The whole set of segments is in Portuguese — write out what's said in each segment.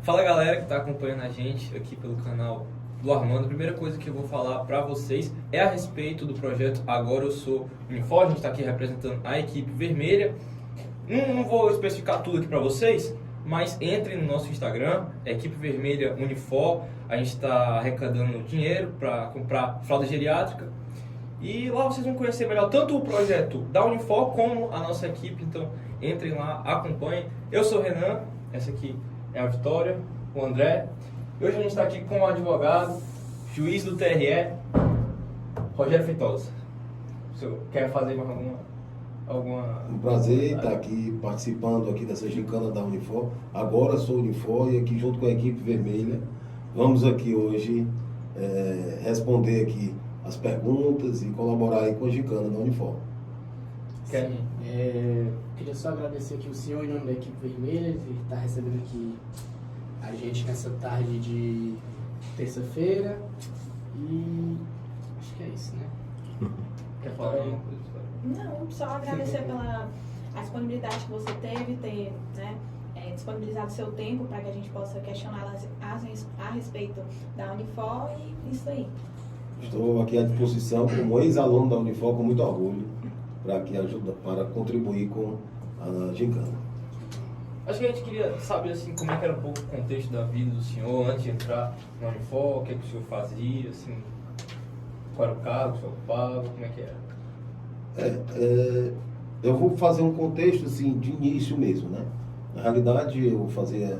Fala galera que está acompanhando a gente aqui pelo canal do Armando. A primeira coisa que eu vou falar para vocês é a respeito do projeto Agora Eu Sou Unifor. A gente está aqui representando a equipe vermelha. Não vou especificar tudo aqui para vocês, mas entrem no nosso Instagram, Equipe Vermelha Unifor. A gente está arrecadando dinheiro para comprar fralda geriátrica. E lá vocês vão conhecer melhor tanto o projeto da Unifor como a nossa equipe. Então entrem lá, acompanhem. Eu sou o Renan, essa aqui é a Vitória, o André. E hoje a gente está aqui com o advogado, juiz do TRE, Rogério Feitosa. O senhor quer fazer mais alguma... Um prazer estar aqui participando aqui dessa gincana da Unifor. Agora sou Unifor e aqui junto com a equipe vermelha vamos aqui hoje responder aqui as perguntas e colaborar aí com a gincana da Unifor. Sim, queria só agradecer aqui o senhor em nome da equipe vermelha de estar recebendo aqui a gente nessa tarde de terça-feira e acho que é isso, né? Quer falar alguma coisa? Não, só agradecer pela a disponibilidade que você teve, ter disponibilizado seu tempo para que a gente possa questionar a respeito da Unifor e isso aí. Estou aqui à disposição como ex-aluno da Unifor com muito orgulho para contribuir com a gincana. Acho que a gente queria saber assim, como é que era um pouco o contexto da vida do senhor antes de entrar na Unifor, o que é que o senhor fazia, assim, qual era o cargo que o senhor ocupava, como é que era? Eu vou fazer um contexto assim, de início mesmo, né? Na realidade, eu fazia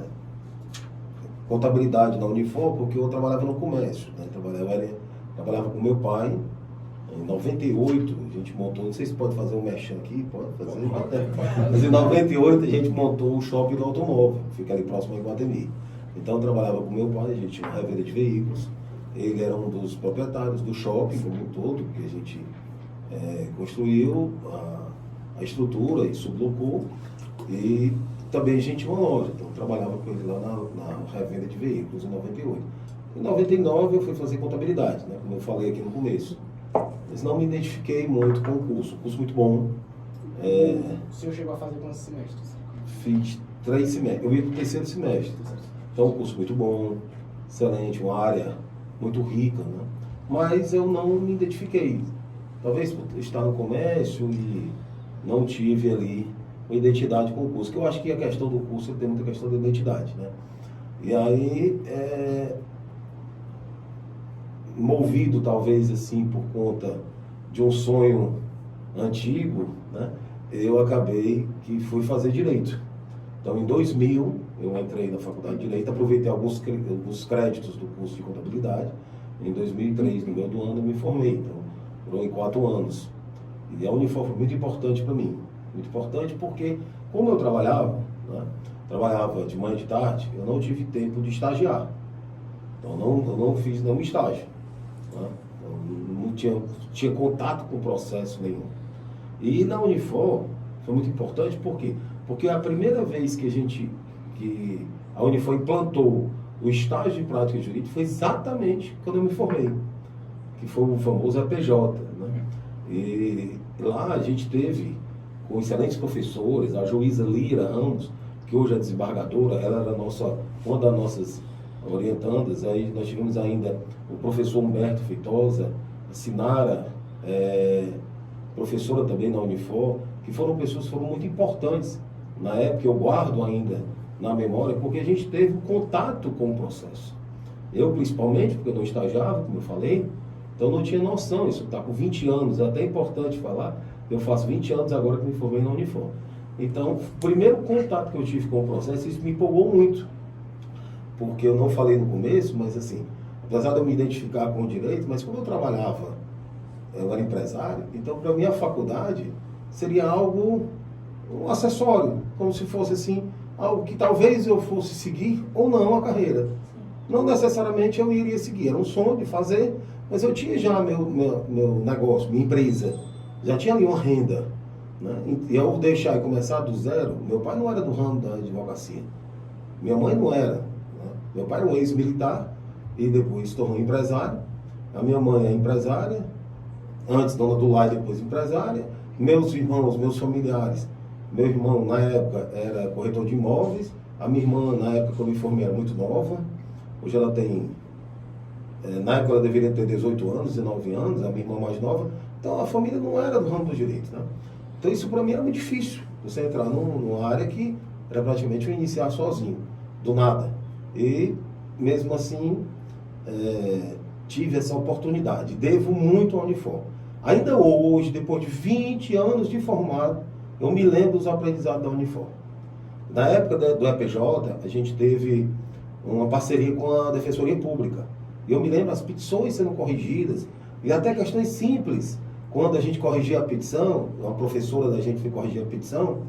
contabilidade na Unifor porque eu trabalhava no comércio, né? Trabalhava com meu pai. Em 98, a gente montou, não sei se pode fazer um merchan aqui, pode fazer, mas em 98 a gente montou o shopping do automóvel, fica ali próximo a Iguatemi. Então eu trabalhava com meu pai, a gente tinha uma revenda de veículos, ele era um dos proprietários do shopping como um todo, que a gente construiu a estrutura e sublocou, e também a gente tinha uma loja, então eu trabalhava com ele lá na revenda de veículos em 98. Em 99 eu fui fazer contabilidade, né, como eu falei aqui no começo. Mas não me identifiquei muito com o curso muito bom. O senhor chegou a fazer quantos semestres? Fiz 3 semestres, eu ia para o 3º semestre. Então, um curso muito bom, excelente, uma área muito rica, né? Mas eu não me identifiquei. Talvez por estar no comércio e não tive ali uma identidade com o curso, que eu acho que a questão do curso tem muita questão da identidade, né? E aí, movido talvez assim por conta de um sonho antigo, né, eu acabei que fui fazer Direito. Então em 2000 eu entrei na Faculdade de Direito, aproveitei alguns créditos do curso de Contabilidade. Em 2003, no meio do ano, eu me formei, então foram em 4 anos. E a Unifor foi muito importante para mim, muito importante porque como eu trabalhava, né, trabalhava de manhã e de tarde, eu não tive tempo de estagiar. Então eu não fiz nenhum estágio. Não tinha contato com o processo nenhum. E na Unifor foi muito importante, por quê? Porque a primeira vez que a Unifor implantou o estágio de prática jurídica foi exatamente quando eu me formei, que foi o famoso APJ, né? E lá a gente teve com excelentes professores, a juíza Lira Ramos, que hoje é desembargadora, ela era uma das nossas orientandas. Aí nós tivemos ainda o professor Humberto Feitosa, a Sinara, professora também na Unifor, que foram pessoas que foram muito importantes na época, eu guardo ainda na memória, porque a gente teve contato com o processo. Eu principalmente, porque eu não estagiava, como eu falei, então não tinha noção, isso está com 20 anos, é até importante falar, eu faço 20 anos agora que me formei na Unifor. Então, o primeiro contato que eu tive com o processo, isso me empolgou muito, porque eu não falei no começo, mas assim, apesar de eu me identificar com o direito, mas como eu trabalhava, eu era empresário, então para mim a faculdade seria algo, um acessório, como se fosse assim, algo que talvez eu fosse seguir ou não a carreira. Não necessariamente eu iria seguir, era um sonho de fazer, mas eu tinha já meu negócio, minha empresa, já tinha ali uma renda, né? E eu deixar e começar do zero, meu pai não era do ramo da advocacia, minha mãe não era. Meu pai era um ex-militar e depois se tornou empresário. A minha mãe é empresária, antes dona do lar e depois empresária. Meus irmãos, meus familiares, meu irmão na época era corretor de imóveis A minha irmã, na época que eu me formei, era muito nova. Hoje ela tem... na época ela deveria ter 18 anos, 19 anos, a minha irmã mais nova. Então a família não era do ramo do direito, né? Então isso para mim era muito difícil. Você entrar numa área que era praticamente eu iniciar sozinho, do nada. E mesmo assim, tive essa oportunidade. Devo muito ao Unifor. Ainda hoje, depois de 20 anos de formado, eu me lembro dos aprendizados da Unifor. Na época do EPJ, a gente teve uma parceria com a Defensoria Pública. E eu me lembro as petições sendo corrigidas, e até questões simples. Quando a gente corrigia a petição, uma professora da gente foi corrigir a petição,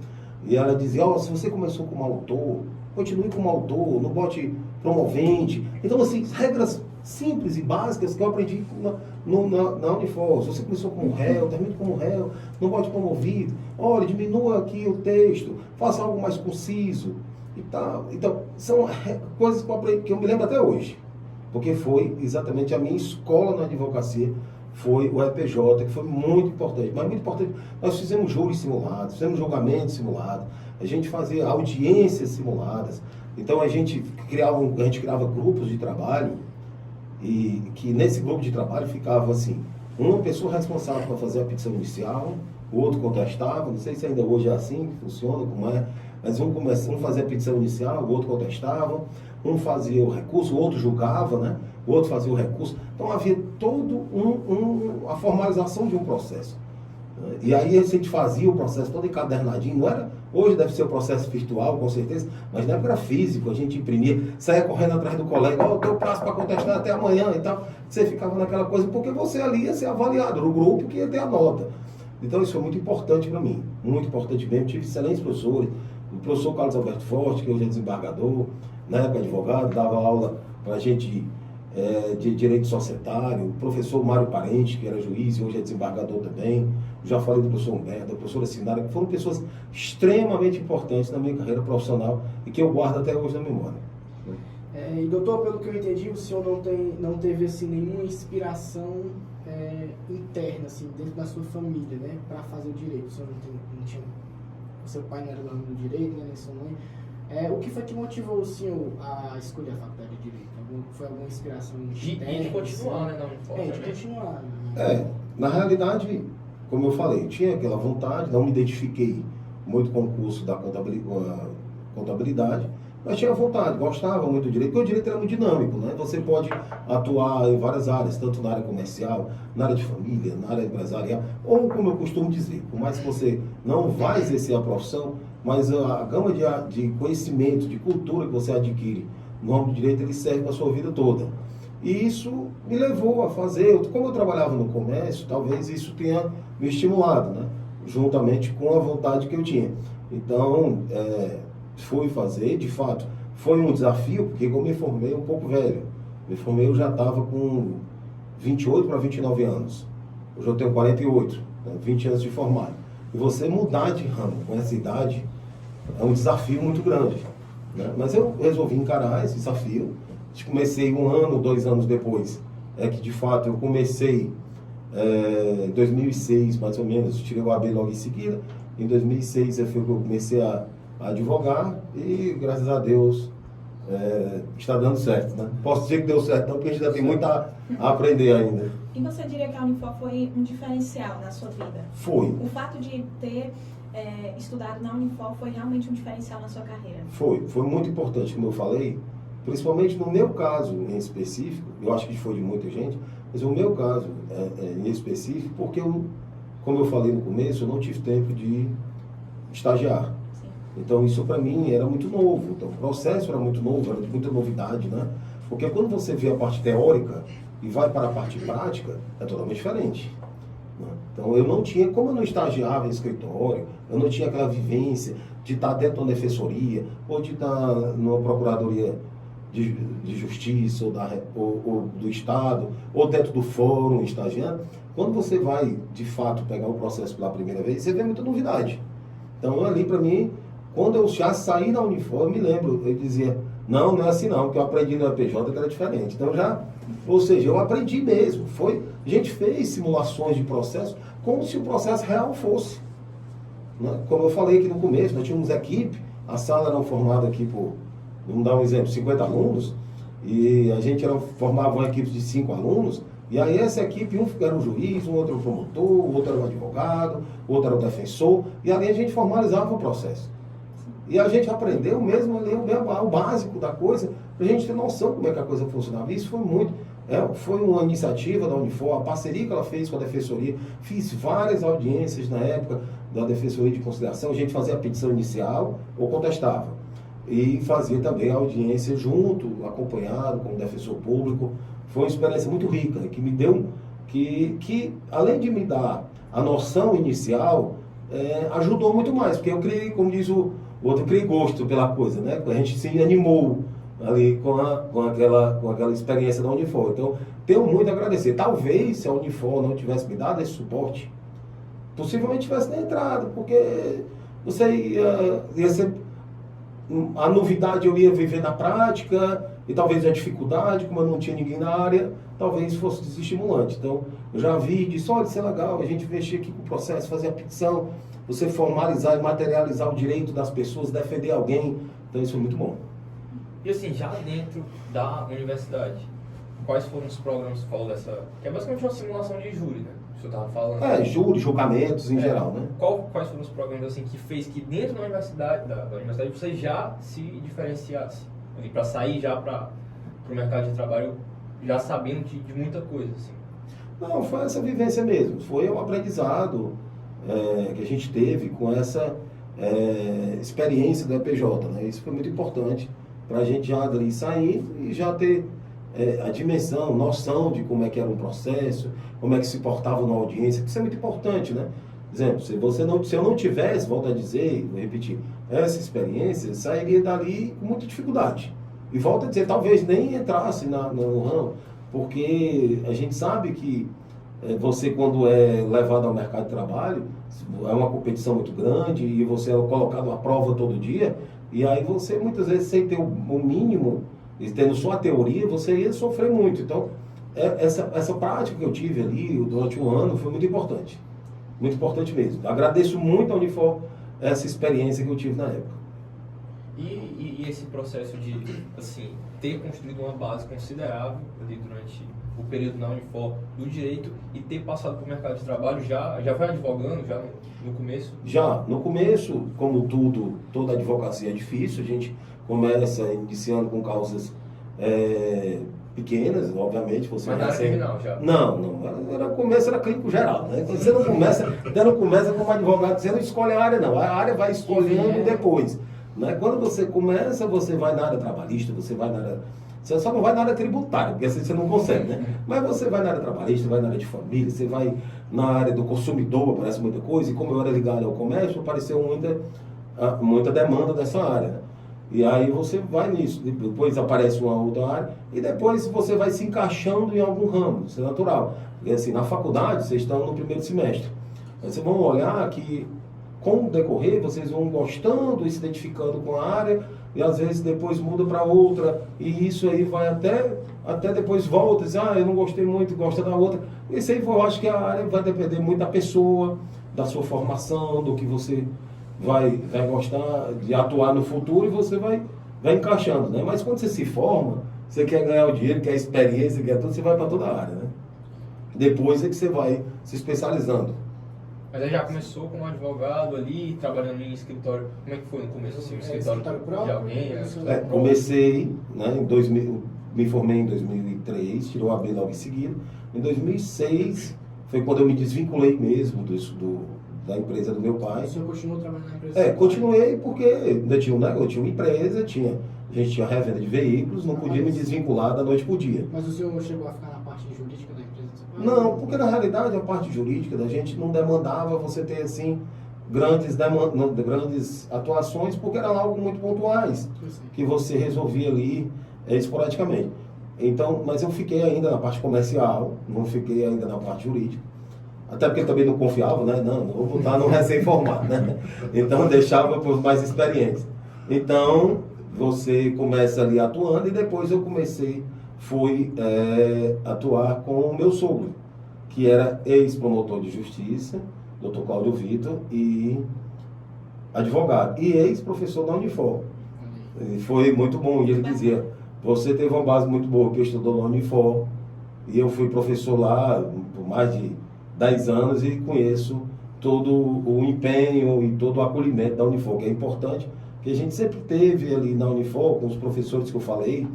e ela dizia, se você começou como autor, continue como autor, não bote promovente. Então, assim, regras simples e básicas que eu aprendi na Unifor. Se você começou como réu, termine como réu, não bote promovido. Olha, diminua aqui o texto, faça algo mais conciso e tal. Então, são coisas que eu me lembro até hoje. Porque foi exatamente a minha escola na advocacia, foi o EPJ, que foi muito importante. Mas muito importante, nós fizemos júris simulados, fizemos julgamentos simulados, a gente fazia audiências simuladas. Então a gente criava grupos de trabalho, e que nesse grupo de trabalho ficava assim, uma pessoa responsável para fazer a petição inicial, o outro contestava, não sei se ainda hoje é assim que funciona, como é, mas um fazia a petição inicial, o outro contestava, um fazia o recurso, o outro julgava, né? O outro fazia o recurso. Então havia todo a formalização de um processo. E aí a gente fazia o processo todo encadernadinho, não era, hoje deve ser o processo virtual, com certeza, mas na época era físico, a gente imprimia, saía correndo atrás do colega, eu tenho prazo para contestar até amanhã e tal. Você ficava naquela coisa, porque você ali ia ser avaliado, no grupo que ia ter a nota. Então isso foi muito importante para mim, muito importante mesmo. Tive excelentes professores, o professor Carlos Alberto Forte, que hoje é desembargador, na época advogado, dava aula para a gente de direito societário, o professor Mário Parente, que era juiz e hoje é desembargador também, já falei do professor Humberto, da professora Sinara, que foram pessoas extremamente importantes na minha carreira profissional e que eu guardo até hoje na memória. E doutor, pelo que eu entendi, o senhor não teve assim, nenhuma inspiração interna, assim, dentro da sua família, né, para fazer o direito. O senhor não tinha, seu pai não era do ramo do direito, né, nem sua mãe. O que foi que motivou o senhor a escolher a faculdade de direito? Foi alguma inspiração interna? E de continuar, né, na Unifor, de continuar. Né? Na realidade, como eu falei, tinha aquela vontade, não me identifiquei muito com o curso da contabilidade, mas tinha vontade, gostava muito do direito, porque o direito era muito dinâmico, né? Você pode atuar em várias áreas, tanto na área comercial, na área de família, na área empresarial, ou como eu costumo dizer, por mais que você não vai exercer a profissão, mas a gama de conhecimento, de cultura que você adquire no ramo do direito, ele serve para a sua vida toda. E isso me levou a fazer, como eu trabalhava no comércio, talvez isso tenha me estimulado, né? Juntamente com a vontade que eu tinha. Então, fui fazer, de fato, foi um desafio, porque eu me formei um pouco velho. Me formei, eu já estava com 28 para 29 anos. Hoje eu tenho 48, né? 20 anos de formado. E você mudar de ramo com essa idade é um desafio muito grande, né? Mas eu resolvi encarar esse desafio. Comecei 1 ano, 2 anos depois. Que de fato eu comecei em 2006, mais ou menos, tirei o AB logo em seguida. Em 2006 foi que eu comecei a advogar e, graças a Deus, está dando certo, né? Posso dizer que deu certo, não, porque a gente ainda tem muito a aprender ainda. E você diria que a Unifor foi um diferencial na sua vida? Foi. O fato de ter estudado na Unifor foi realmente um diferencial na sua carreira? Foi muito importante, como eu falei, principalmente no meu caso em específico, eu acho que foi de muita gente, mas o meu caso em específico, porque como eu falei no começo, eu não tive tempo de estagiar. Sim. Então isso para mim era muito novo, então o processo era muito novo, era de muita novidade, né? Porque quando você vê a parte teórica e vai para a parte prática, é totalmente diferente. Né? Então eu não tinha, como eu não estagiava em escritório, eu não tinha aquela vivência de estar dentro de uma defensoria, ou de estar numa procuradoria de justiça, ou do Estado, ou dentro do fórum estagiando. Quando você vai, de fato, pegar o processo pela primeira vez, você vê muita novidade. Então, ali, para mim, quando eu já saí da Unifor, eu me lembro, eu dizia, não é assim não, porque eu aprendi no EPJ que era diferente. Então, ou seja, eu aprendi mesmo. A gente fez simulações de processo como se o processo real fosse. Né? Como eu falei aqui no começo, nós tínhamos equipe, a sala era formada aqui por, vamos dar um exemplo, 50 alunos, e a gente formava uma equipe de 5 alunos, e aí essa equipe, um era um juiz, um outro era um promotor, o outro era um advogado, o outro era um defensor, e ali a gente formalizava o processo. E a gente aprendeu mesmo ali o básico da coisa, para a gente ter noção como é que a coisa funcionava. Isso foi uma iniciativa da Unifor, a parceria que ela fez com a Defensoria. Fiz várias audiências na época da Defensoria de Conciliação, a gente fazia a petição inicial ou contestava. E fazia também a audiência junto, acompanhado com o defensor público. Foi uma experiência muito rica, que me deu, que além de me dar a noção inicial, ajudou muito mais, porque eu criei, como diz o outro, criei gosto pela coisa, né? A gente se animou ali com aquela experiência da Unifor. Então, tenho muito a agradecer. Talvez, se a Unifor não tivesse me dado esse suporte, possivelmente tivesse nem entrado, porque você ia ser... A novidade eu ia viver na prática, e talvez a dificuldade, como eu não tinha ninguém na área, talvez fosse desestimulante. Então, eu já vi, disse, olha, isso é legal, a gente mexer aqui com o processo, fazer a petição, você formalizar e materializar o direito das pessoas, defender alguém. Então, isso foi muito bom. E assim, já dentro da universidade, quais foram os programas que você falou dessa... Que é basicamente uma simulação de júri, né? O senhor estava falando. Júri, julgamentos em geral, né? Quais foram os programas assim, que fez que dentro da universidade, você já se diferenciasse? Para sair já para o mercado de trabalho, já sabendo de muita coisa, assim? Não, foi essa vivência mesmo. Foi um aprendizado que a gente teve com essa experiência do EPJ, né? Isso foi muito importante para a gente já dali sair e já ter a dimensão, noção de como é que era um processo, como é que se portava numa audiência, isso é muito importante, né? Por exemplo, se eu não tivesse, volto a dizer, vou repetir, essa experiência, eu sairia dali com muita dificuldade. E volto a dizer, talvez nem entrasse no ramo, porque a gente sabe que você, quando é levado ao mercado de trabalho, é uma competição muito grande e você é colocado à prova todo dia, e aí você, muitas vezes, sem ter o mínimo, e tendo só a teoria, você ia sofrer muito. Então, essa prática que eu tive ali durante um ano foi muito importante. Muito importante mesmo. Agradeço muito à Unifor essa experiência que eu tive na época. E esse processo de, assim, ter construído uma base considerável ali durante o período na Unifor do direito e ter passado para o mercado de trabalho, já vai advogando já no começo? Já. No começo, como toda advocacia é difícil, a gente começa iniciando com causas pequenas, obviamente. Você mas na área criminal já? Não. Começo era clínico geral, né? Quando você não começa como advogado, você não escolhe a área, não. A área vai escolhendo depois. Né? Quando você começa, você vai na área trabalhista, você só não vai na área tributária, porque assim você não consegue, né? Mas você vai na área trabalhista, vai na área de família, você vai na área do consumidor, aparece muita coisa, e como eu era ligado ao comércio, apareceu muita demanda dessa área, né? E aí você vai nisso, depois aparece uma outra área, e depois você vai se encaixando em algum ramo, isso é natural. Porque assim, na faculdade, vocês estão no primeiro semestre, aí vocês vão olhar que, com o decorrer, vocês vão gostando e se identificando com a área, e às vezes depois muda para outra, e isso aí vai até depois volta, diz, eu não gostei muito, gosta da outra. Isso aí eu acho que a área vai depender muito da pessoa, da sua formação, do que você vai gostar de atuar no futuro, e você vai encaixando, né? Mas quando você se forma, você quer ganhar o dinheiro, quer experiência, quer tudo, você vai para toda a área, né? Depois é que você vai se especializando. Mas aí já começou como advogado ali, trabalhando em escritório. Como é que foi no começo, assim, um escritório de alguém? Comecei, né, em 2000, me formei em 2003, tirei o AB logo em seguida. Em 2006 foi quando eu me desvinculei mesmo da empresa do meu pai. O senhor continuou trabalhando na empresa? Continuei porque eu tinha um negócio, tinha uma empresa, a gente tinha revenda de veículos, não podia me desvincular da noite pro dia. Mas o senhor chegou a ficar na parte jurídica da empresa? Não, porque na realidade a parte jurídica da gente não demandava você ter assim grandes atuações, porque eram algo muito pontuais, que você resolvia ali esporadicamente. Então, mas eu fiquei ainda na parte comercial, não fiquei ainda na parte jurídica. Até porque também não confiava, né? Não vou botar no recém-formado, né? Então deixava para os mais experientes. Então, você começa ali atuando, e depois eu fui atuar com o meu sogro, que era ex-promotor de justiça, Dr. Cláudio Vitor, e advogado e ex-professor da Unifor. E foi muito bom, e ele dizia, você teve uma base muito boa, porque estudou na Unifor, e eu fui professor lá por mais de 10 anos e conheço todo o empenho e todo o acolhimento da Unifor, que é importante, que a gente sempre teve ali na Unifor, com os professores que eu falei,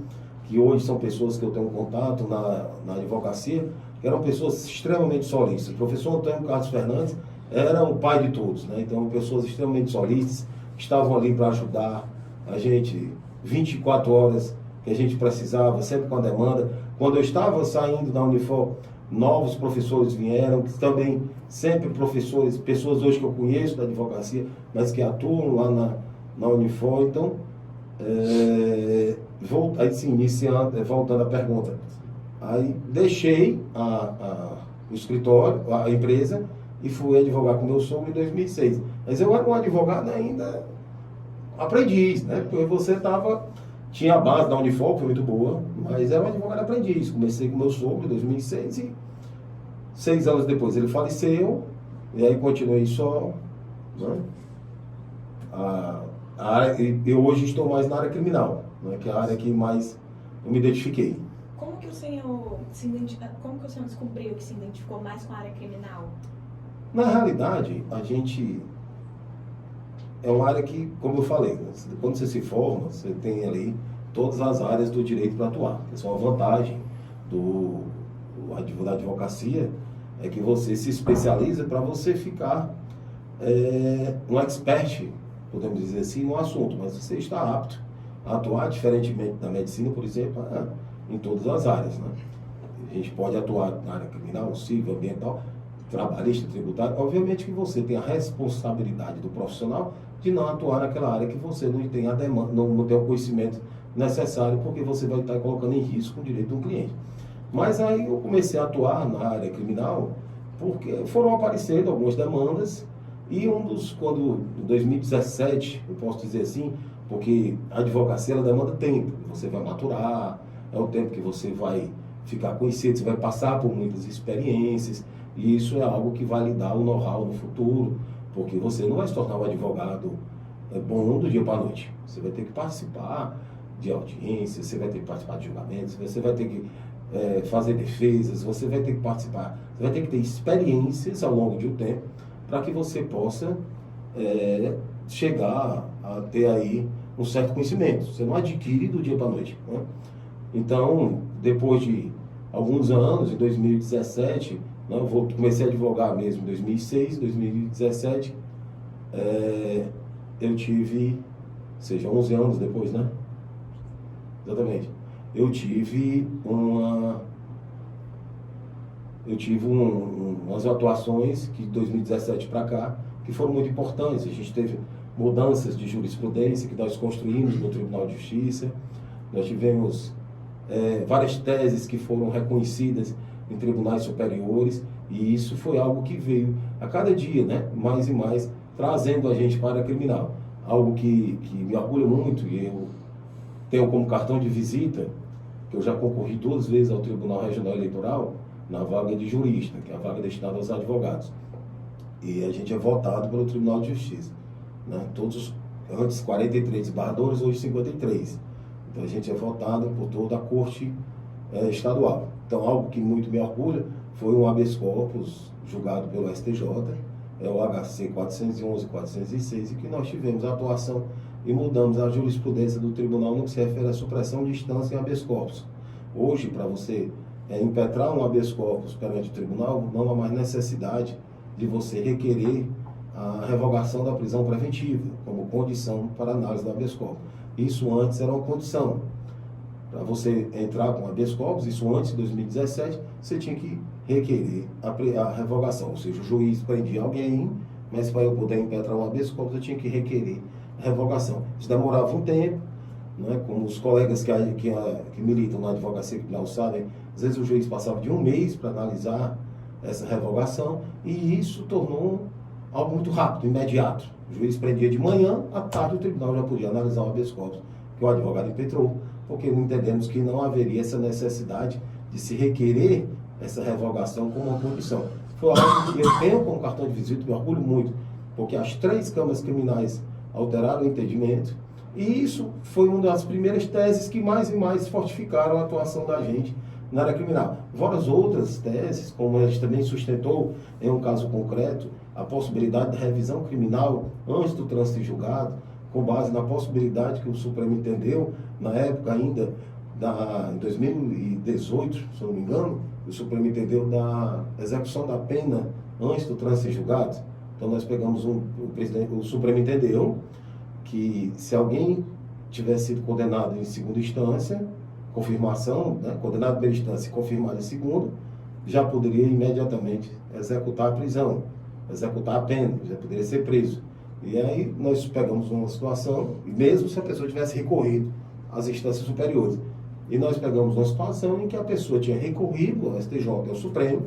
que hoje são pessoas que eu tenho contato na advocacia, que eram pessoas extremamente solícitas. O professor Antônio Carlos Fernandes era o pai de todos, né? Então, pessoas extremamente solícitas, que estavam ali para ajudar a gente 24 horas que a gente precisava, sempre com a demanda. Quando eu estava saindo da Unifor, novos professores vieram, que também sempre professores, pessoas hoje que eu conheço da advocacia, mas que atuam lá na Unifor. Então, aí sim, voltando à pergunta, aí deixei o escritório, a empresa, e fui advogar com meu sogro em 2006. Mas eu era um advogado ainda aprendiz, né? Porque você tinha a base da Unifor, que foi muito boa, mas era um advogado aprendiz. Comecei com meu sogro em 2006 e 6 anos depois ele faleceu, e aí continuei só, né? Eu hoje estou mais na área criminal, né? Que é a área que mais eu me identifiquei. Como que o senhor descobriu que se identificou mais com a área criminal? Na realidade, a gente é uma área que, como eu falei, né? Quando você se forma, você tem ali todas as áreas do direito para atuar. Essa é uma vantagem da advocacia, é que você se especializa para você ficar um expert, podemos dizer assim, no assunto, mas você está apto a atuar, diferentemente da medicina, por exemplo, em todas as áreas, né? A gente pode atuar na área criminal, civil, ambiental, trabalhista, tributário. Obviamente que você tem a responsabilidade do profissional de não atuar naquela área que você não tem a demanda, não tem o conhecimento necessário, porque você vai estar colocando em risco o direito do cliente. Mas aí eu comecei a atuar na área criminal porque foram aparecendo algumas demandas, e quando em 2017, eu posso dizer assim, porque a advocacia ela demanda tempo, você vai maturar, é o tempo que você vai ficar conhecido, você vai passar por muitas experiências, e isso é algo que vai lhe dar o know-how no futuro, porque você não vai se tornar um advogado bom do dia para a noite. Você vai ter que participar de audiências, você vai ter que participar de julgamentos, você vai ter que fazer defesas, você vai ter que participar, você vai ter que ter experiências ao longo de um tempo para que você possa chegar a ter aí um certo conhecimento. Você não adquire do dia para a noite, né? Então, depois de alguns anos, em 2017, né, eu comecei a advogar mesmo em 2006, 2017, eu tive, ou seja, 11 anos depois, né? Exatamente. Eu tive umas atuações que de 2017 para cá, que foram muito importantes. A gente teve mudanças de jurisprudência que nós construímos no Tribunal de Justiça. Nós tivemos várias teses que foram reconhecidas em tribunais superiores, e isso foi algo que veio a cada dia, né, mais e mais, trazendo a gente para a área criminal. Algo que me orgulha muito, e eu tenho como cartão de visita, que eu já concorri 2 vezes ao Tribunal Regional Eleitoral, na vaga de jurista, que é a vaga destinada aos advogados. E a gente é votado pelo Tribunal de Justiça, né? Antes 43/12, hoje 53. Então a gente é votado por toda a Corte Estadual. Então algo que muito me orgulha foi um habeas corpus julgado pelo STJ, é o HC 411/406, e que nós tivemos a atuação e mudamos a jurisprudência do tribunal no que se refere à supressão de instância em habeas corpus. Hoje, para você impetrar um habeas corpus perante o tribunal, não há mais necessidade de você requerer a revogação da prisão preventiva como condição para análise do habeas corpus. Isso antes era uma condição. Para você entrar com habeas corpus, isso antes de 2017, você tinha que requerer a revogação. Ou seja, o juiz prendia alguém, mas para eu poder impetrar um habeas corpus, eu tinha que requerer a revogação. Isso demorava um tempo, né? Como os colegas que militam na advocacia criminal sabem, às vezes o juiz passava de 1 mês para analisar essa revogação, e isso tornou algo muito rápido, imediato. O juiz prendia de manhã, à tarde o tribunal já podia analisar o habeas corpus que o advogado impetrou, porque entendemos que não haveria essa necessidade de se requerer essa revogação como uma condição. Foi algo que eu tenho como cartão de visita, me orgulho muito porque as 3 câmaras criminais alteraram o entendimento, e isso foi uma das primeiras teses que mais e mais fortificaram a atuação da gente na área criminal. Várias outras teses, como a gente também sustentou em um caso concreto, a possibilidade da revisão criminal antes do trânsito em julgado, com base na possibilidade que o Supremo entendeu, na época ainda, em 2018, se eu não me engano, o Supremo entendeu da execução da pena antes do trânsito em julgado. Então nós pegamos o Supremo entendeu que se alguém tivesse sido condenado em segunda instância, confirmação, né, condenado em primeira instância e confirmado em segunda, já poderia imediatamente executar a prisão, executar a pena, já poderia ser preso. E aí nós pegamos uma situação, mesmo se a pessoa tivesse recorrido às instâncias superiores, e nós pegamos uma situação em que a pessoa tinha recorrido ao STJ, ao Supremo,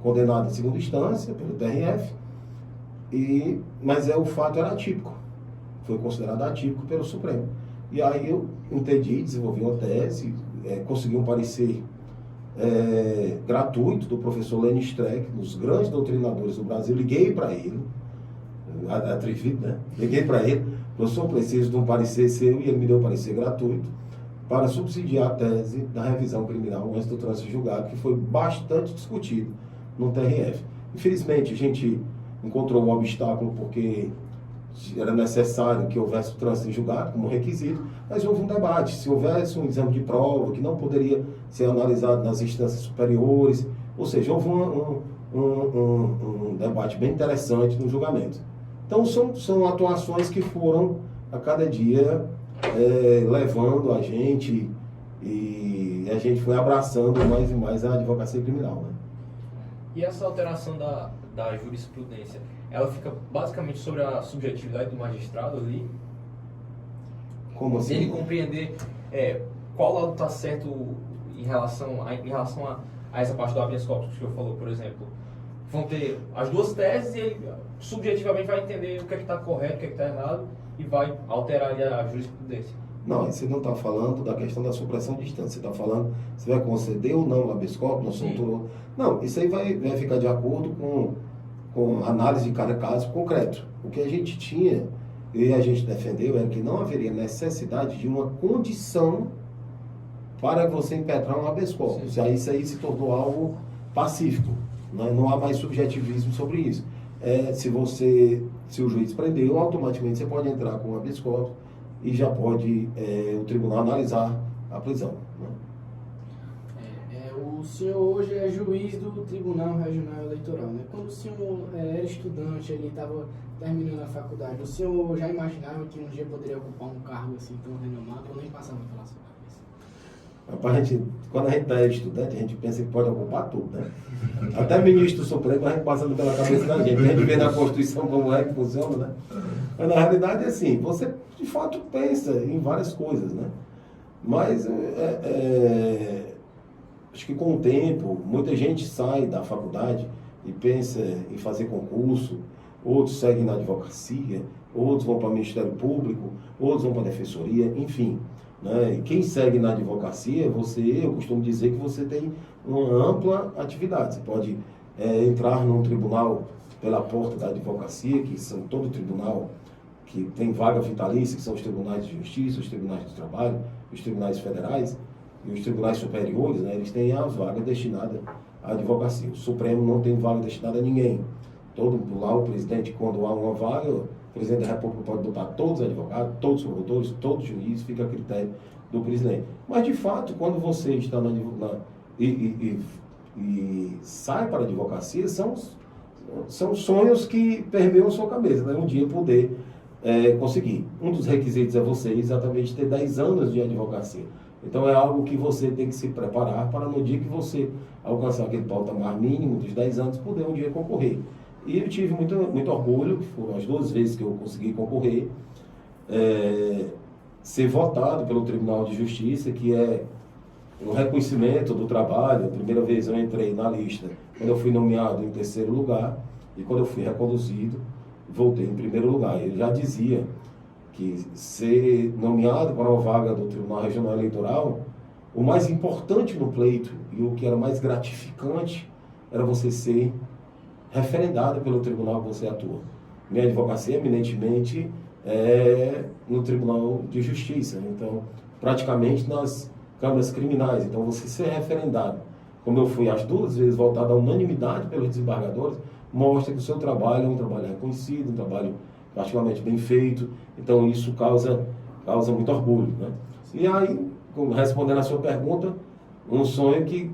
condenado em segunda instância pelo TRF, mas o fato era atípico, foi considerado atípico pelo Supremo. E aí eu entendi, desenvolvi uma tese, consegui um parecer gratuito do professor Lenny Streck, um dos grandes doutrinadores do Brasil. Liguei para ele, atrevido, né? Liguei para ele, professor, preciso de um parecer seu, e ele me deu um parecer gratuito para subsidiar a tese da revisão criminal antes do trânsito julgado, que foi bastante discutido no TRF. Infelizmente, a gente encontrou um obstáculo porque era necessário que houvesse o trânsito em julgado como requisito, mas houve um debate. Se houvesse um exame de prova que não poderia ser analisado nas instâncias superiores, ou seja, houve um debate bem interessante no julgamento. Então, são atuações que foram, a cada dia, levando a gente, e a gente foi abraçando mais e mais a advocacia criminal, né? E essa alteração da jurisprudência, ela fica basicamente sobre a subjetividade do magistrado ali? Como assim? Ele compreender qual lado está certo em relação a essa parte do habeas corpus que o senhor falou, por exemplo. Vão ter as duas teses e ele subjetivamente vai entender o que é que está correto, o que é que está errado e vai alterar ali a jurisprudência. Não, você não está falando da questão da supressão de instância. Você está falando se vai conceder ou não o habeas corpus, não, isso aí vai ficar de acordo com a análise de cada caso concreto. O que a gente tinha e a gente defendeu era que não haveria necessidade de uma condição para você impetrar um habeas corpus. Aí isso aí se tornou algo pacífico. Não há mais subjetivismo sobre isso. Se o juiz prendeu, automaticamente você pode entrar com o habeas corpus e já pode o tribunal analisar a prisão, né? O senhor hoje é juiz do Tribunal Regional Eleitoral, né? Quando o senhor era estudante, ele estava terminando a faculdade, o senhor já imaginava que um dia poderia ocupar um cargo assim tão renomado, ou nem passava pela sua cabeça? Quando a gente está estudante, a gente pensa que pode ocupar tudo, né? Até ministro do Supremo a gente passando pela cabeça da gente. A gente vê na Constituição como é que funciona, né? Mas na realidade é assim, você de fato pensa em várias coisas, né? Mas acho que com o tempo, muita gente sai da faculdade e pensa em fazer concurso, outros seguem na advocacia, outros vão para o Ministério Público, outros vão para a Defensoria, enfim. Né? E quem segue na advocacia, eu costumo dizer que você tem uma ampla atividade. Você pode entrar num tribunal pela porta da advocacia, que são todo tribunal que tem vaga vitalícia, que são os tribunais de justiça, os tribunais do trabalho, os tribunais federais e os tribunais superiores, né? Eles têm as vagas destinadas à advocacia. O Supremo não tem vaga destinada a ninguém. Lá o presidente, quando há uma vaga, o presidente da República pode botar todos os advogados, todos os promotores, todos os juízes, fica a critério do presidente. Mas, de fato, quando você está e sai para a advocacia, são sonhos que permeiam a sua cabeça, né? Um dia poder conseguir. Um dos requisitos é você exatamente ter 10 anos de advocacia. Então é algo que você tem que se preparar para no dia que você alcançar aquele patamar mínimo dos 10 anos, poder um dia concorrer. E eu tive muito orgulho, que foram as 2 vezes que eu consegui concorrer, ser votado pelo Tribunal de Justiça, que é um reconhecimento do trabalho. A primeira vez eu entrei na lista, quando eu fui nomeado em 3º lugar, e quando eu fui reconduzido, voltei em 1º lugar. Eu já dizia que ser nomeado para uma vaga do Tribunal Regional Eleitoral, o mais importante no pleito e o que era mais gratificante era você ser referendado pelo tribunal que você atua. minha advocacia eminentemente no Tribunal de Justiça. Então, praticamente nas câmaras criminais. Então, você ser referendado, como eu fui as 2 vezes voltado à unanimidade pelos desembargadores, mostra que o seu trabalho é um trabalho reconhecido, um trabalho particularmente bem feito. Então, isso causa muito orgulho, né? E aí, respondendo a sua pergunta, um sonho que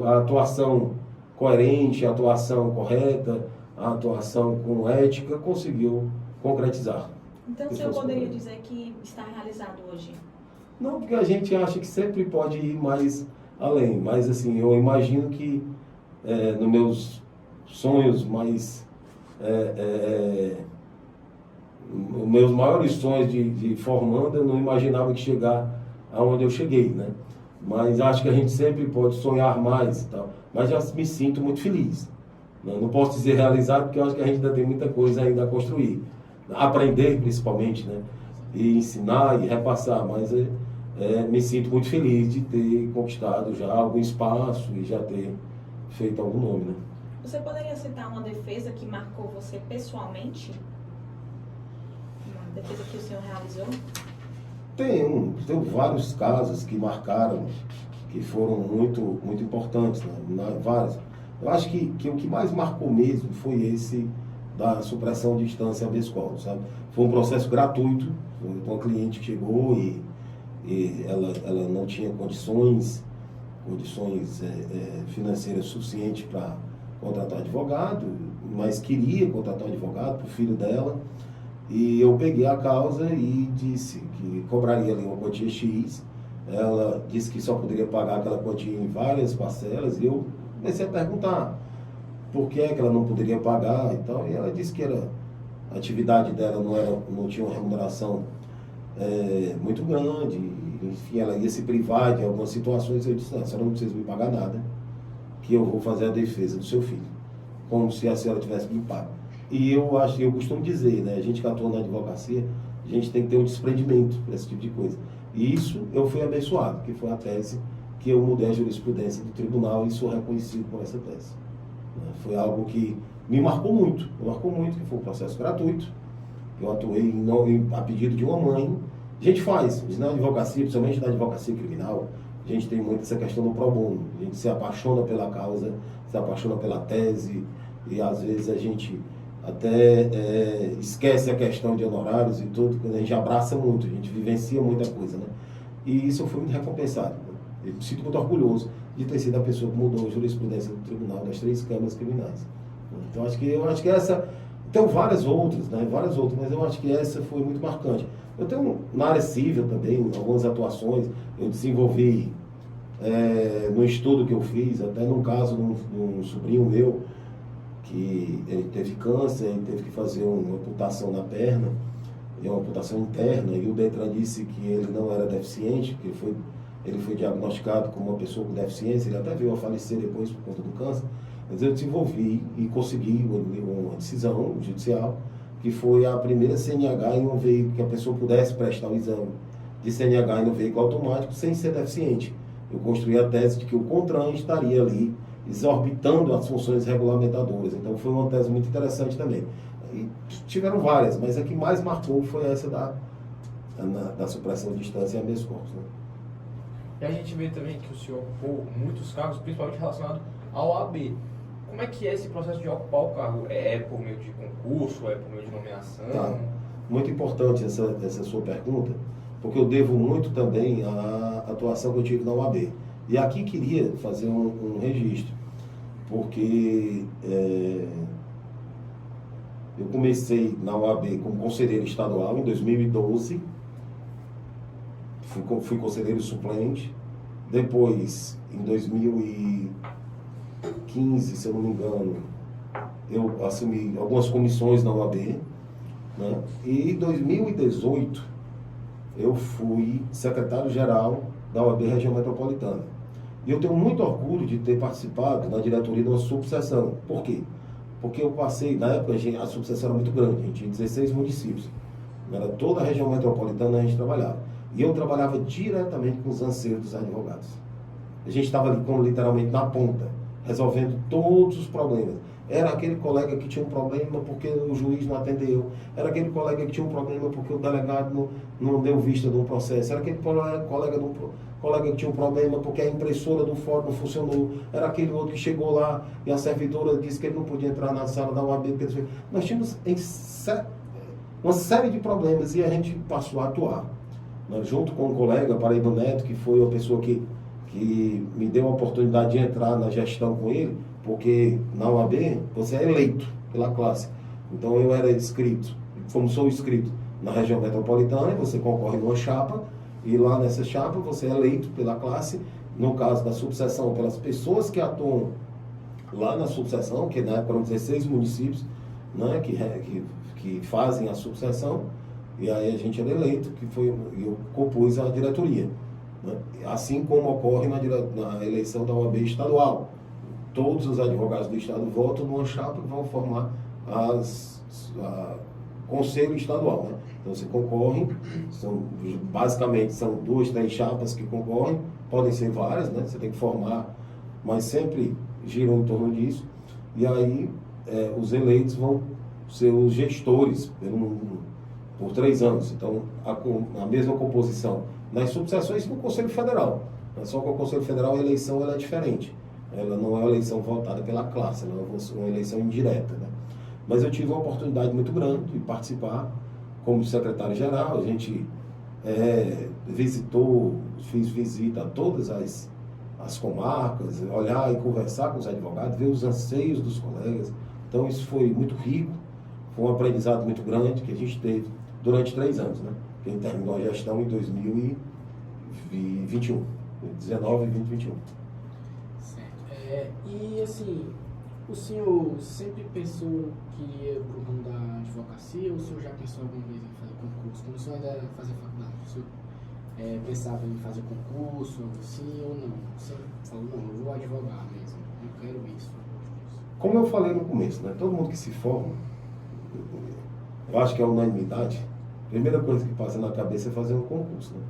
a atuação coerente, a atuação correta, a atuação com ética conseguiu concretizar. Então, o senhor poderia dizer que está realizado hoje? Não, porque a gente acha que sempre pode ir mais além, mas assim, eu imagino que nos meus sonhos mais... os meus maiores sonhos de formando, eu não imaginava que chegar aonde eu cheguei, né? Mas acho que a gente sempre pode sonhar mais e tal. Mas já me sinto muito feliz. Não posso dizer realizado, porque eu acho que a gente ainda tem muita coisa ainda a construir. Aprender, principalmente, né? E ensinar e repassar. Mas me sinto muito feliz de ter conquistado já algum espaço e já ter feito algum nome, né? Você poderia citar uma defesa que marcou você pessoalmente? Uma defesa que o senhor realizou? Tem vários casos que marcaram, que foram muito importantes, né? Vários. Eu acho que o que mais marcou mesmo foi esse da supressão de instância habeas corpus, sabe? Foi um processo gratuito, foi uma cliente que chegou e ela não tinha condições financeiras suficientes para contratar advogado, mas queria contratar um advogado para o filho dela. E eu peguei a causa e disse que cobraria ali uma quantia X. Ela disse que só poderia pagar aquela quantia em várias parcelas. E eu comecei a perguntar por que ela não poderia pagar e tal. E ela disse que a atividade dela não tinha uma remuneração muito grande. Enfim, ela ia se privar de algumas situações. Eu disse, não, a senhora não precisa me pagar nada, que eu vou fazer a defesa do seu filho, como se a senhora tivesse me pago. E eu costumo dizer, né, a gente que atua na advocacia, a gente tem que ter um desprendimento para esse tipo de coisa. E isso eu fui abençoado, que foi a tese que eu mudei a jurisprudência do tribunal e sou reconhecido por essa tese. Foi algo que me marcou muito, que foi um processo gratuito. Eu atuei a pedido de uma mãe. A gente faz, na advocacia, principalmente na advocacia criminal, a gente tem muito essa questão do pro bono. A gente se apaixona pela causa, se apaixona pela tese, e às vezes a gente até esquece a questão de honorários e tudo, quando a gente abraça muito, a gente vivencia muita coisa, né? E isso eu fui muito recompensado. Né? Eu me sinto muito orgulhoso de ter sido a pessoa que mudou a jurisprudência do tribunal das 3 câmaras criminais. Então eu acho que essa, tem várias outras, né? Várias outras, mas eu acho que essa foi muito marcante. Eu tenho na área civil também, algumas atuações, eu desenvolvi no estudo que eu fiz, até num caso de um sobrinho meu, que ele teve câncer, ele teve que fazer uma amputação na perna, uma amputação interna, e o Detran disse que ele não era deficiente, porque ele foi diagnosticado como uma pessoa com deficiência, ele até veio a falecer depois por conta do câncer, mas eu desenvolvi e consegui uma decisão judicial, que foi a primeira CNH em um veículo que a pessoa pudesse prestar o exame de CNH em um veículo automático sem ser deficiente. Eu construí a tese de que o CONTRAN estaria ali exorbitando as funções regulamentadoras. Então foi uma tese muito interessante também. E tiveram várias, mas a que mais marcou foi essa da supressão de instância e habeas corpus, né? E a gente vê também que o senhor ocupou muitos cargos, principalmente relacionado ao AB. Como é que é esse processo de ocupar o cargo? É por meio de concurso? É por meio de nomeação? Tá. Muito importante essa sua pergunta, porque eu devo muito também à atuação que eu tive na UAB. E aqui queria fazer um registro, porque eu comecei na UAB como conselheiro estadual em 2012, fui conselheiro suplente, depois em 2015, se eu não me engano, eu assumi algumas comissões na UAB, né? E em 2018 eu fui secretário-geral da UAB Região Metropolitana. E eu tenho muito orgulho de ter participado na diretoria de uma subseção. Por quê? Porque eu passei, na época a subseção era muito grande, a gente tinha 16 municípios. Era toda a região metropolitana a gente trabalhava. E eu trabalhava diretamente com os anseios dos advogados. A gente estava ali como literalmente na ponta. resolvendo todos os problemas. Era aquele colega que tinha um problema porque o juiz não atendeu. Era aquele colega que tinha um problema porque o delegado não deu vista de um processo. Era aquele colega que tinha um problema porque a impressora do fórum não funcionou. Era aquele outro que chegou lá e a servidora disse que ele não podia entrar na sala da UAB. Nós tínhamos uma série de problemas e a gente passou a atuar. Junto com um colega, Paraíba Neto, que foi a pessoa que me deu a oportunidade de entrar na gestão com ele, porque na UAB você é eleito pela classe. Então eu era inscrito, como sou inscrito na região metropolitana, você concorre numa chapa, e lá nessa chapa você é eleito pela classe, no caso da subseção, pelas pessoas que atuam lá na subseção, que na época eram 16 municípios, né, que fazem a subseção, e aí a gente era eleito, eu compus a diretoria. Né? Assim como ocorre na eleição da OAB estadual. Todos os advogados do estado votam numa chapa que vão formar conselho estadual. Né? Então você concorre, basicamente são 2, 3 chapas que concorrem, podem ser várias, né? Você tem que formar, mas sempre giram em torno disso. E aí os eleitos vão ser os gestores por 3 anos. Então a mesma composição nas subseções no Conselho Federal. Só que o Conselho Federal a eleição ela é diferente. Ela não é uma eleição votada pela classe, ela é uma eleição indireta. Né? Mas eu tive uma oportunidade muito grande de participar como secretário-geral. A gente fiz visita a todas as comarcas, olhar e conversar com os advogados, ver os anseios dos colegas. Então isso foi muito rico, foi um aprendizado muito grande que a gente teve durante 3 anos, né? Que a gente terminou a gestão em 2021, 19, 20, 21. Certo. E assim, o senhor sempre pensou que iria para o ramo da advocacia, ou o senhor já pensou alguma vez em fazer concurso? Quando o senhor ainda fazia faculdade, o senhor pensava em fazer concurso, sim ou não? Você falou, não, eu vou advogar mesmo, eu quero isso. Como eu falei no começo, né? Todo mundo que se forma, eu acho que é unanimidade, a primeira coisa que passa na cabeça é fazer um concurso, né?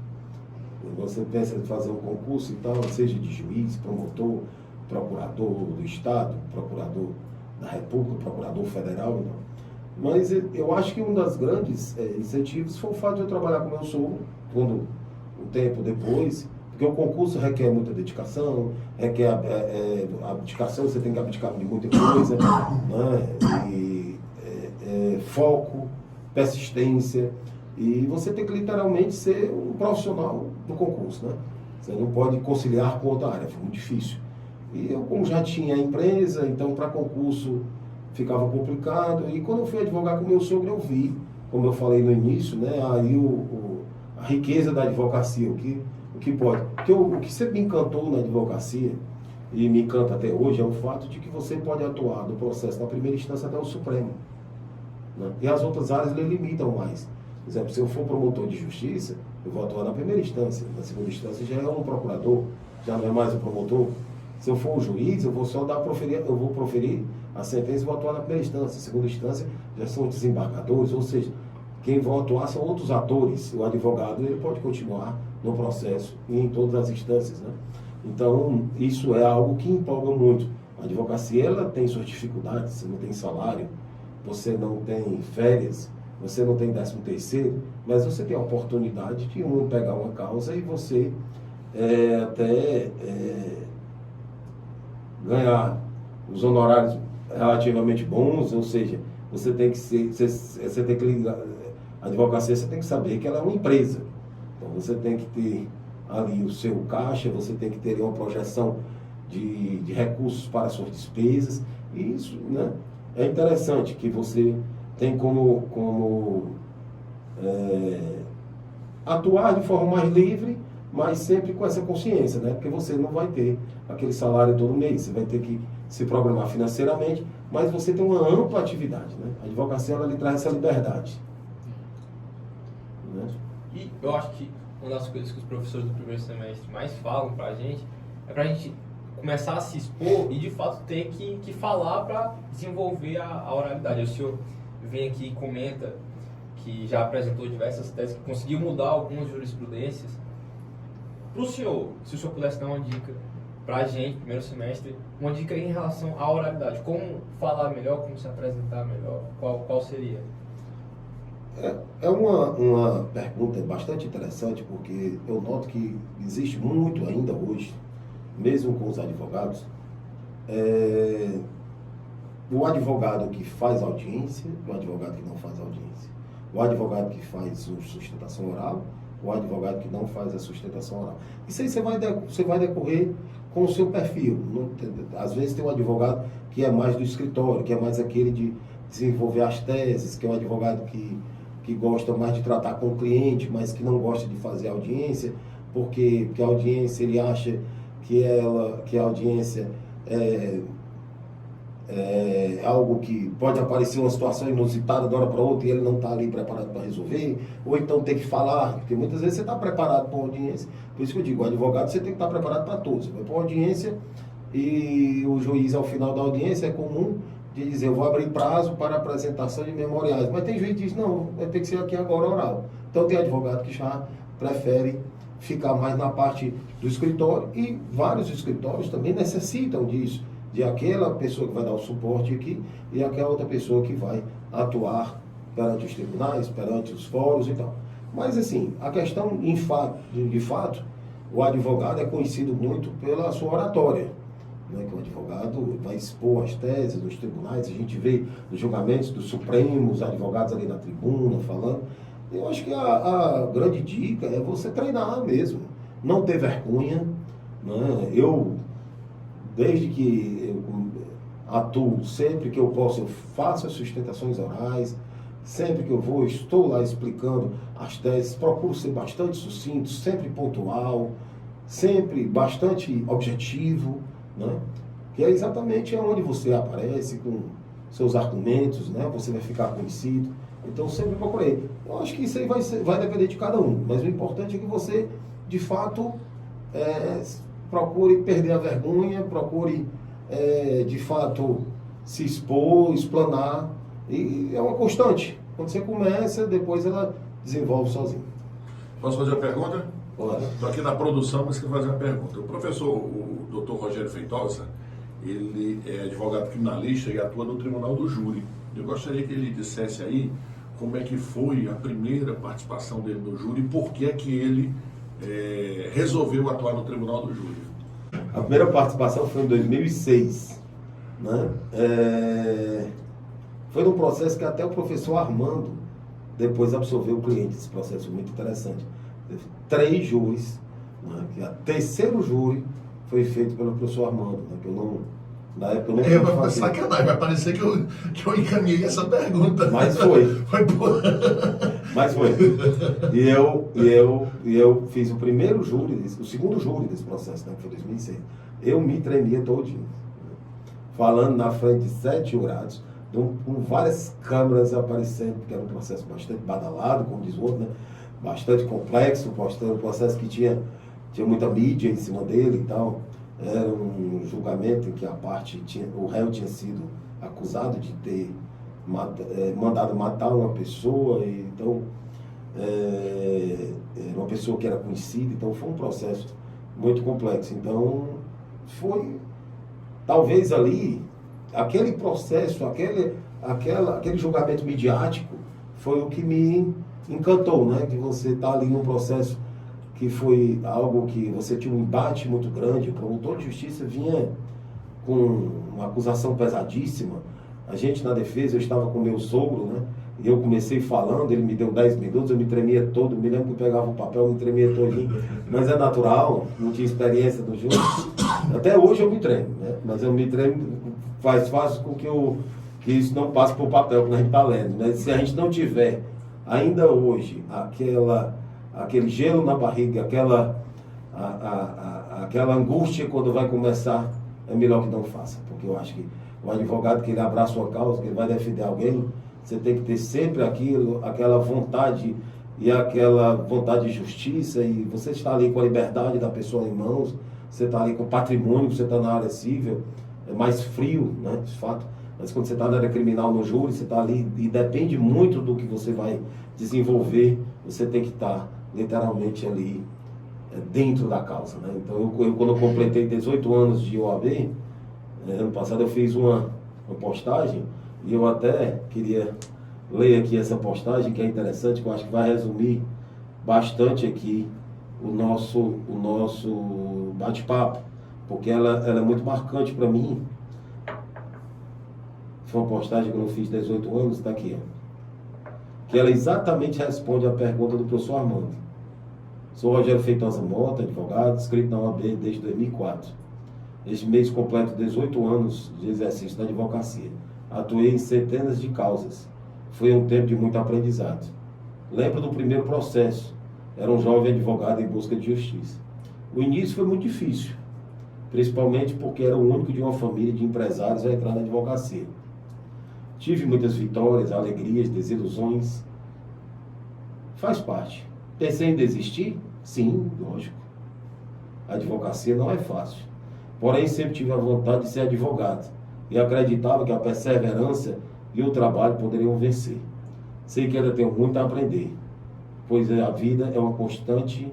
Você pensa em fazer um concurso e tal, seja de juiz, promotor, procurador do Estado, procurador da República, procurador federal. Então. Mas eu acho que um dos grandes incentivos foi o fato de eu trabalhar com meu sogro, quando um tempo depois, porque o concurso requer muita dedicação, requer abdicação, você tem que abdicar de muita coisa, né? E foco, persistência, e você tem que literalmente ser um profissional do concurso, né? Você não pode conciliar com outra área, foi muito difícil. E eu, como já tinha empresa, então para concurso ficava complicado. E quando eu fui advogar com meu sogro, eu vi, como eu falei no início, né, aí a riqueza da advocacia, o que pode. Porque o que sempre me encantou na advocacia, e me encanta até hoje, é o fato de que você pode atuar do processo da primeira instância até o Supremo. Né? E as outras áreas lhe limitam mais. Por exemplo, se eu for promotor de justiça, eu vou atuar na primeira instância. Na segunda instância já é um procurador, já não é mais um promotor. Se eu for um juiz, eu vou só proferir a sentença e vou atuar na primeira instância. Segunda instância já são desembargadores, ou seja, quem vão atuar são outros atores. O advogado ele pode continuar no processo e em todas as instâncias, né? Então, isso é algo que empolga muito. A advocacia ela tem suas dificuldades, você não tem salário, você não tem férias, você não tem 13º, mas você tem a oportunidade de pegar uma causa e você ganhar os honorários relativamente bons, ou seja, você tem que a advocacia você tem que saber que ela é uma empresa. Então você tem que ter ali o seu caixa, você tem que ter uma projeção de recursos para suas despesas, e isso, né, é interessante que você tem como atuar de forma mais livre, mas sempre com essa consciência, né? Porque você não vai ter aquele salário todo mês, você vai ter que se programar financeiramente, mas você tem uma ampla atividade, né? A advocacia ela lhe traz essa liberdade. Né? E eu acho que uma das coisas que os professores do primeiro semestre mais falam pra gente é pra gente começar a se expor e de fato ter que falar para desenvolver a oralidade. O senhor vem aqui e comenta que já apresentou diversas teses, que conseguiu mudar algumas jurisprudências. Para o senhor, se o senhor pudesse dar uma dica pra gente, primeiro semestre, uma dica em relação à oralidade. Como falar melhor, como se apresentar melhor, qual seria? É uma pergunta bastante interessante, porque eu noto que existe muito ainda hoje, mesmo com os advogados, o advogado que faz audiência, o advogado que não faz audiência, o advogado que faz sustentação oral, o advogado que não faz a sustentação oral. Isso aí você vai decorrer com o seu perfil. Às vezes tem um advogado que é mais do escritório, que é mais aquele de desenvolver as teses, que é um advogado que gosta mais de tratar com o cliente, mas que não gosta de fazer audiência, porque a audiência, ele acha que a audiência é algo que pode aparecer uma situação inusitada de uma hora para outra e ele não está ali preparado para resolver, ou então tem que falar, porque muitas vezes você está preparado para uma audiência. Por isso que eu digo, o advogado você tem que estar preparado para todos. Você vai para uma audiência e o juiz, ao final da audiência, é comum de dizer, eu vou abrir prazo para apresentação de memoriais. Mas tem juiz que diz, não, vai ter que ser aqui agora oral. Então tem advogado que já prefere ficar mais na parte do escritório, e vários escritórios também necessitam disso, de aquela pessoa que vai dar o suporte aqui e aquela outra pessoa que vai atuar perante os tribunais, perante os fóruns e tal. Mas assim, a questão de fato, o advogado é conhecido muito pela sua oratória, né? Que o advogado vai expor as teses nos tribunais, a gente vê nos julgamentos dos Supremos, advogados ali na tribuna falando. Eu acho que a grande dica é você treinar mesmo, não ter vergonha, né? Desde que eu atuo, sempre que eu posso, eu faço as sustentações orais, sempre que eu vou, estou lá explicando as teses, procuro ser bastante sucinto, sempre pontual, sempre bastante objetivo, né? Que é exatamente onde você aparece com seus argumentos, né? Você vai ficar conhecido. Então, sempre procurei. Eu acho que isso aí vai depender de cada um, mas o importante é que você, de fato, procure perder a vergonha, procure, de fato, se expor, explanar. E é uma constante. Quando você começa, depois ela desenvolve sozinha. Posso fazer a pergunta? Pode. Estou aqui na produção, mas quero fazer uma pergunta. O professor, o doutor Rogério Feitosa, ele é advogado criminalista e atua no Tribunal do Júri. Eu gostaria que ele dissesse aí como é que foi a primeira participação dele no júri e por que é que ele resolveu atuar no Tribunal do Júri. A primeira participação foi em 2006, né? Foi num processo que até o professor Armando depois absolveu o cliente. Esse processo foi muito interessante. Teve 3 júris, né? Que a terceiro júri foi feito pelo professor Armando, né? Que eu não, na época eu não pude fazer. Sacanagem, vai parecer que eu encaminhei essa pergunta. Mas foi. Mas foi. E eu fiz o primeiro júri, o segundo júri desse processo, né? Que foi 2006. Eu me tremia todinho. Falando na frente de 7 jurados, com várias câmeras aparecendo, porque era um processo bastante badalado, como diz o outro, né? Bastante complexo, um processo que tinha muita mídia em cima dele e tal. Era um julgamento em que o réu tinha sido acusado de ter mandado matar uma pessoa, e então uma pessoa que era conhecida, então foi um processo muito complexo. Então foi, talvez ali, aquele processo, aquele julgamento midiático foi o que me encantou, né? De você estar ali num processo que foi algo que você tinha um embate muito grande, o promotor de justiça vinha com uma acusação pesadíssima. A gente na defesa, eu estava com meu sogro, né? E eu comecei falando, ele me deu 10 minutos, eu me tremia todo, me lembro que eu pegava o papel, me tremia todinho, mas é natural, não tinha experiência do júri. Até hoje eu me tremo, né? Mas eu me tremo, faz com que isso não passe por papel quando a gente está lendo. Mas se a gente não tiver ainda hoje aquele gelo na barriga, aquela angústia quando vai começar, é melhor que não faça. Porque eu acho que o advogado que ele abraça uma causa, que ele vai defender alguém, você tem que ter sempre aquela vontade e aquela vontade de justiça, e você está ali com a liberdade da pessoa em mãos, você está ali com o patrimônio, você está na área civil, é mais frio, né, de fato. Mas quando você está na área criminal no júri, você está ali e depende muito do que você vai desenvolver, você tem que estar literalmente ali dentro da causa, né? Então, quando eu completei 18 anos de OAB, ano passado eu fiz uma postagem e eu até queria ler aqui essa postagem, que é interessante, que eu acho que vai resumir bastante aqui o nosso bate-papo, porque ela é muito marcante para mim. Foi uma postagem que eu fiz 18 anos, está aqui, ó, que ela exatamente responde à pergunta do professor Armando. Sou Rogério Feitosa Mota, advogado, inscrito na OAB desde 2004. Este mês completo 18 anos de exercício da advocacia. Atuei em centenas de causas. Foi um tempo de muito aprendizado. Lembro do primeiro processo. Era um jovem advogado em busca de justiça. O início foi muito difícil, principalmente porque era o único de uma família de empresários a entrar na advocacia. Tive muitas vitórias, alegrias, desilusões. Faz parte. Pensei em desistir? Sim, lógico. A advocacia não é fácil. Porém, sempre tive a vontade de ser advogado e acreditava que a perseverança e o trabalho poderiam vencer. Sei que ainda tenho muito a aprender, pois a vida é uma constante,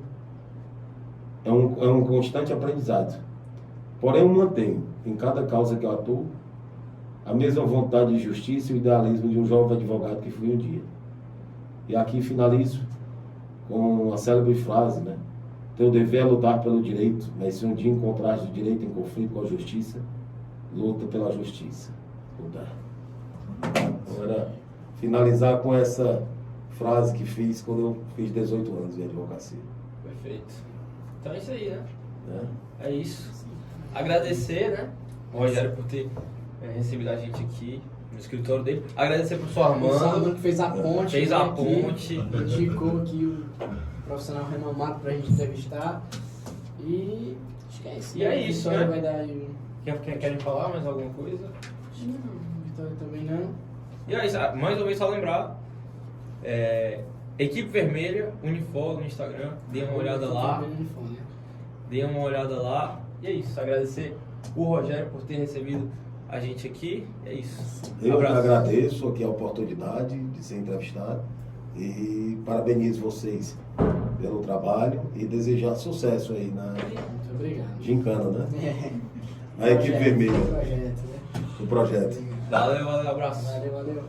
é um constante aprendizado. Porém, eu mantenho, em cada causa que eu atuo, a mesma vontade de justiça e o idealismo de um jovem advogado que fui um dia. E aqui finalizo com a célebre frase, né? Teu dever é lutar pelo direito, mas se um dia encontrares o direito em conflito com a justiça, luta pela justiça. Lutar. Agora, finalizar com essa frase que fiz quando eu fiz 18 anos de advocacia. Perfeito. Então é isso aí, né? Né? É isso. Agradecer, né, o Rogério por ter recebido a gente aqui no escritório dele. Agradecer pro seu O Armando Armando. que fez a ponte. Fez né, a aqui, ponte. indicou aqui o profissional renomado pra gente entrevistar. E acho que é isso. E é né? isso, Vitória né? vai dar aí um... Querem falar mais alguma coisa? Não, Vitória também não. E é isso. Mais uma vez só lembrar. Equipe Vermelha, Unifor no Instagram. Dê uma olhada lá. Dê uma olhada lá. E é isso. Agradecer o Rogério por ter recebido a gente aqui. É isso. Eu que Abraço. agradeço aqui a oportunidade de ser entrevistado e parabenizo vocês pelo trabalho e desejar sucesso aí na Muito obrigado. gincana, né? É. A equipe vermelha, Projeto, né? o projeto. Obrigado. Valeu, abraço. Valeu, valeu.